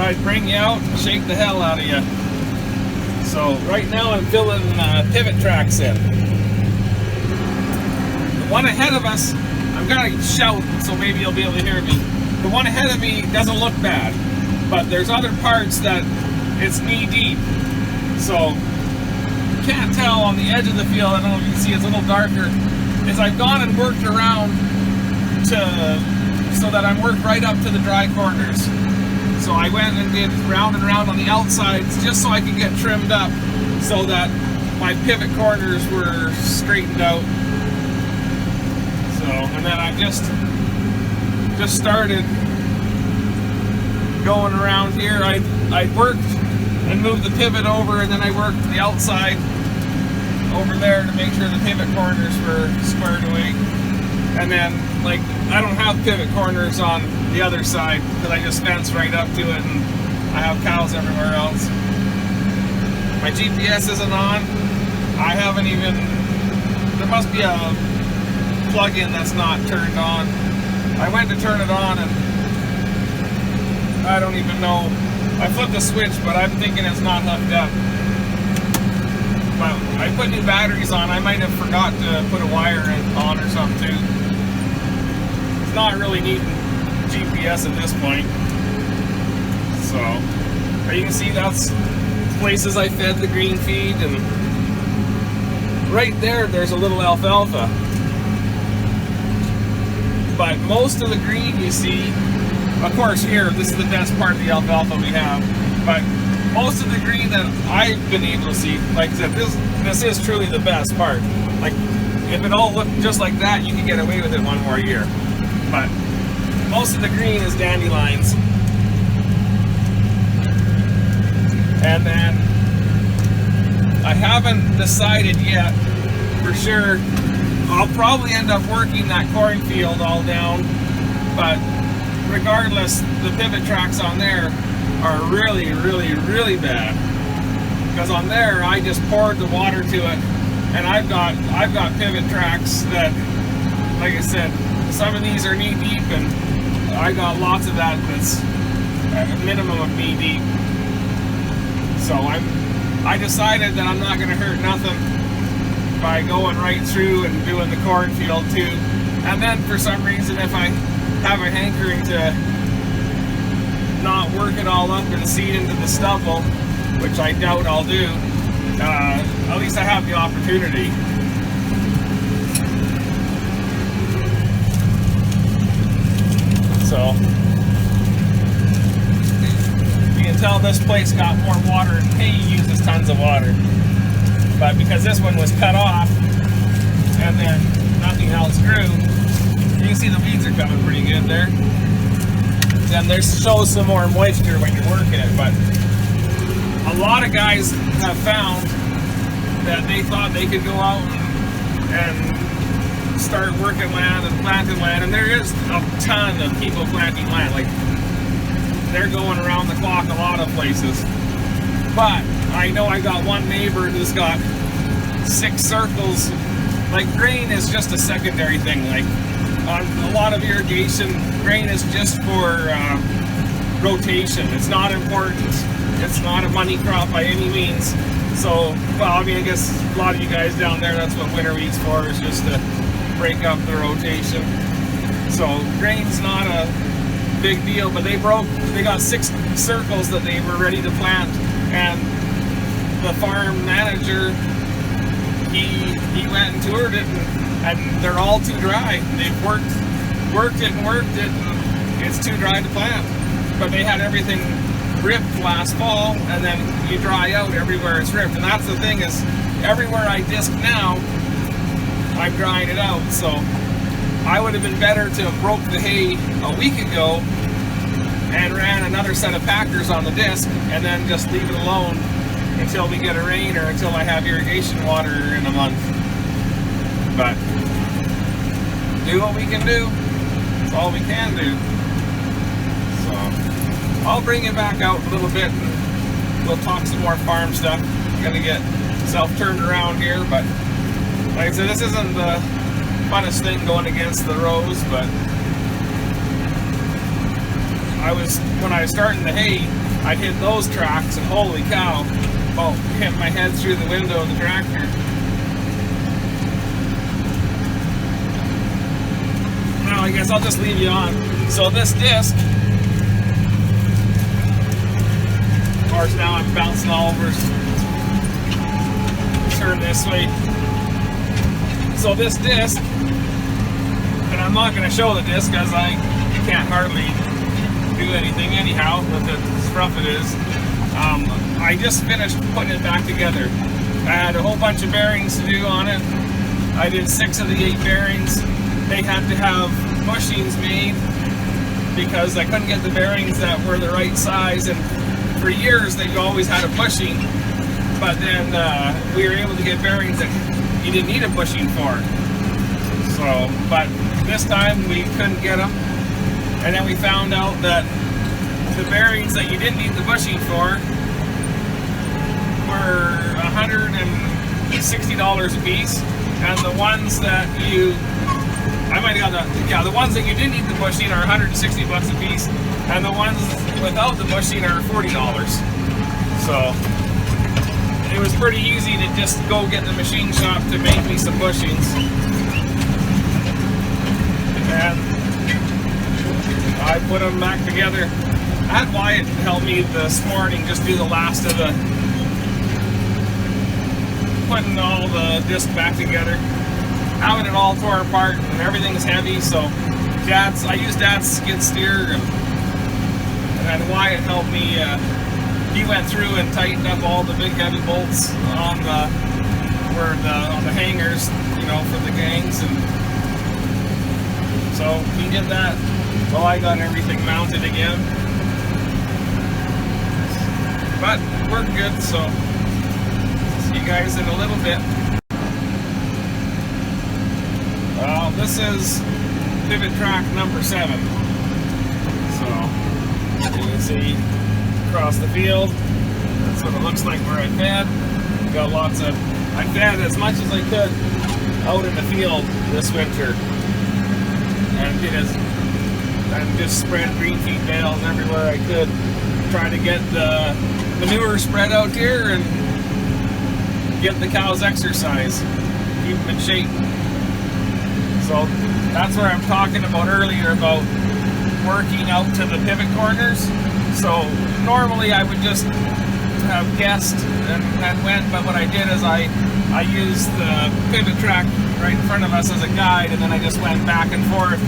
I'd bring you out and shake the hell out of you. So right now I'm filling pivot tracks in. The one ahead of us, I'm gonna shout so maybe you'll be able to hear me. The one ahead of me doesn't look bad, but there's other parts that it's knee deep. So you can't tell on the edge of the field, I don't know if you can see it's a little darker, is I've gone and worked around so that I'm worked right up to the dry corners. So I went and did round and round on the outsides just so I could get trimmed up so that my pivot corners were straightened out. So, and then I just started going around here. I worked and moved the pivot over, and then I worked the outside over there to make sure the pivot corners were squared away. And then, like, I don't have pivot corners on the other side because I just fence right up to it and I have cows everywhere else. My GPS isn't on. I haven't even, there must be a plug-in that's not turned on. I went to turn it on and I don't even know. I flipped the switch, but I'm thinking it's not hooked up. But I put new batteries on. I might have forgot to put a wire on or something too. It's not really needing GPS at this point. So, you can see that's places I fed the green feed, and right there's a little alfalfa. But most of the green you see, of course here, this is the best part of the alfalfa we have, but most of the green that I've been able to see, like I said, this is truly the best part. Like, if it all looked just like that, you could get away with it one more year. But most of the green is dandelions. And then I haven't decided yet for sure. I'll probably end up working that cornfield all down, but regardless, the pivot tracks on there are really, really, really bad. Because on there, I just poured the water to it, and I've got pivot tracks that, like I said, some of these are knee deep, and I got lots of that that's at a minimum of knee deep. So I decided that I'm not going to hurt nothing by going right through and doing the cornfield too. And then for some reason, if I have a hankering to not work it all up and seed into the stubble, which I doubt I'll do, at least I have the opportunity. So you can tell this place got more water, and hay uses tons of water. But because this one was cut off and then nothing else grew, you can see the weeds are coming pretty good there. Then there shows some more moisture when you're working it. But a lot of guys have found that they thought they could go out and start working land and planting land, and there is a ton of people planting land. Like, they're going around the clock a lot of places. But I know I got one neighbor who's got 6 circles. Like, grain is just a secondary thing. Like, on a lot of irrigation, grain is just for rotation. It's not important. It's not a money crop by any means. So, well, I mean, I guess a lot of you guys down there, that's what winter wheat's for, is just to break up the rotation. So grain's not a big deal, but they got 6 circles that they were ready to plant, and the farm manager, he went and toured it, and they're all too dry. They've worked it, and it's too dry to plant. But they had everything ripped last fall, and then you dry out everywhere it's ripped. And that's the thing, is everywhere I disc now, I'm drying it out. So I would have been better to have broke the hay a week ago and ran another set of packers on the disc, and then just leave it alone until we get a rain or until I have irrigation water in a month. But do what we can do. That's all we can do. So I'll bring you back out a little bit and we'll talk some more farm stuff. I'm gonna get myself turned around here, but like I said, this isn't the funnest thing going against the rows, but when I was starting the hay, I'd hit those tracks, and holy cow, about hit my head through the window of the tractor. Now I guess I'll just leave you on. So this disc, of course now I'm bouncing all over, turn this way. So this disc, and I'm not going to show the disc because I can't hardly do anything anyhow with the rough it is. I just finished putting it back together. I had a whole bunch of bearings to do on it. I did 6 of the 8 bearings. They had to have bushings made because I couldn't get the bearings that were the right size, and for years they've always had a bushing, but then we were able to get bearings that you didn't need a bushing for. So, but this time we couldn't get them, and then we found out that the bearings that you didn't need the bushing for were $160 a piece, and the ones that the ones that you didn't need the bushing are $160 a piece, and the ones without the bushing are $40. So it was pretty easy to just go get the machine shop to make me some bushings. And I put them back together. I had Wyatt help me this morning just do the last of the putting all the disc back together. Having it all tore apart and everything's heavy, so I used Dad's skid steer, and then Wyatt helped me. He went through and tightened up all the big heavy bolts on the hangers, for the gangs, and so he did that. Well, I got everything mounted again, but we're good. So see you guys in a little bit. Well, this is pivot track number 7. So you can see across the field, that's what it looks like where I fed. Got I fed as much as I could out in the field this winter, and just spread green feed bales everywhere I could, trying to get the manure spread out here and get the cows exercise, keep them in shape. So that's where I'm talking about earlier about working out to the pivot corners. So normally I would just have guessed and went, but what I did is I used the pivot track right in front of us as a guide, and then I just went back and forth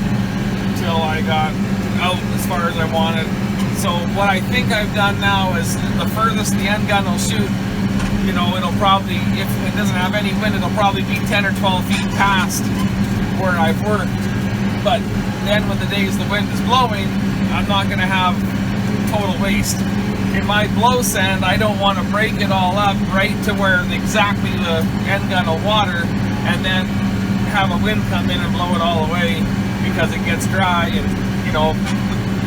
until I got out as far as I wanted. So what I think I've done now is the furthest the end gun will shoot, it'll probably, if it doesn't have any wind, it'll probably be 10 or 12 feet past where I've worked. But then when the days the wind is blowing, I'm not going to have total waste. In my blow sand, I don't want to break it all up right to where exactly the end gun will water, and then have a wind come in and blow it all away because it gets dry. And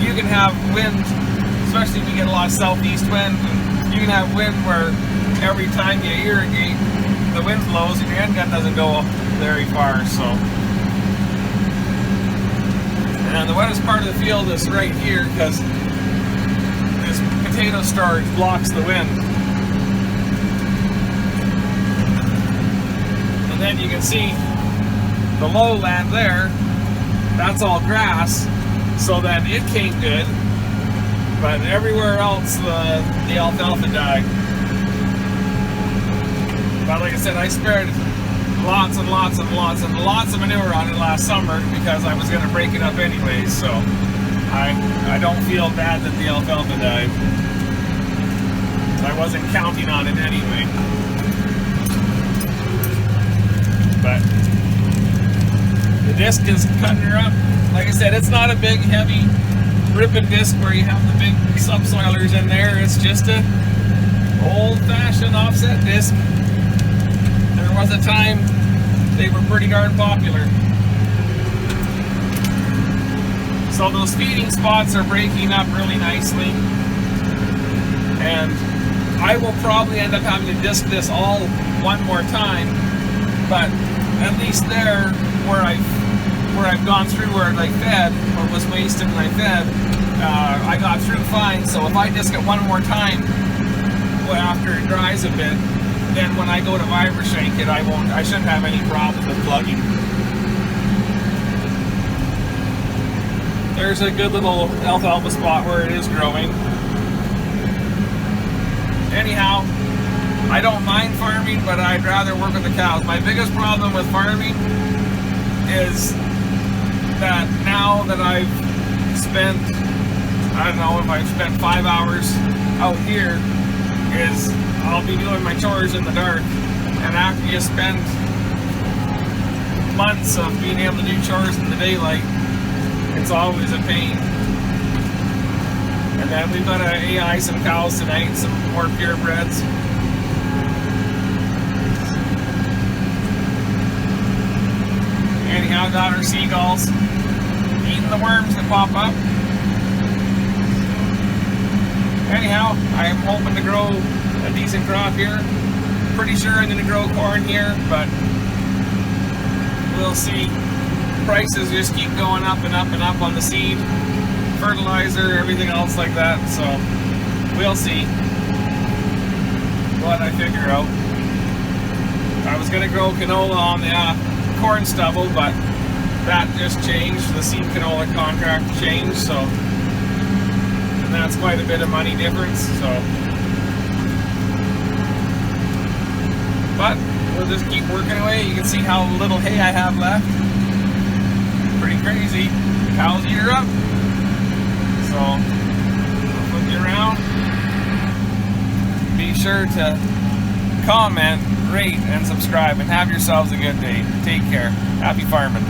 you can have wind, especially if you get a lot of southeast wind, and you can have wind where every time you irrigate, the wind blows and your end gun doesn't go very far. So, and the wettest part of the field is right here because this potato storage blocks the wind. And then you can see the lowland there, that's all grass, so then it came good, but everywhere else the alfalfa died. But like I said, I spared lots and lots and lots and lots of manure on it last summer because I was going to break it up anyways, so I don't feel bad that the alfalfa died. I wasn't counting on it anyway. But the disc is cutting her up. Like I said, it's not a big, heavy ripping disc where you have the big subsoilers in there. It's just a old-fashioned offset disc. There was a time they were pretty darn popular. So those feeding spots are breaking up really nicely, and I will probably end up having to disc this all one more time, but at least there where I've gone through where I fed, or was wasted and I fed, I got through fine. So if I disc it one more time after it dries a bit, then when I go to vibra-shank it, I shouldn't have any problem with plugging. There's a good little alfalfa spot where it is growing. Anyhow, I don't mind farming, but I'd rather work with the cows. My biggest problem with farming is that now that I've spent, I don't know, if I've spent 5 hours out here, is I'll be doing my chores in the dark, and after you spend months of being able to do chores in the daylight, it's always a pain. And then we've got to AI some cows tonight, some more purebreds. Anyhow, got our seagulls eating the worms that pop up. Anyhow, I'm hoping to grow a decent crop here. Pretty sure I'm going to grow corn here, but we'll see. Prices just keep going up and up and up on the seed, fertilizer, everything else like that, so we'll see what I figure out. I was going to grow canola on the corn stubble, but that just changed. The seed canola contract changed, so, and that's quite a bit of money difference, so, but we'll just keep working away. You can see how little hay I have left. Pretty crazy. Cows eat her up. So, I'll flip you around. Be sure to comment, rate, and subscribe, and have yourselves a good day. Take care. Happy farming.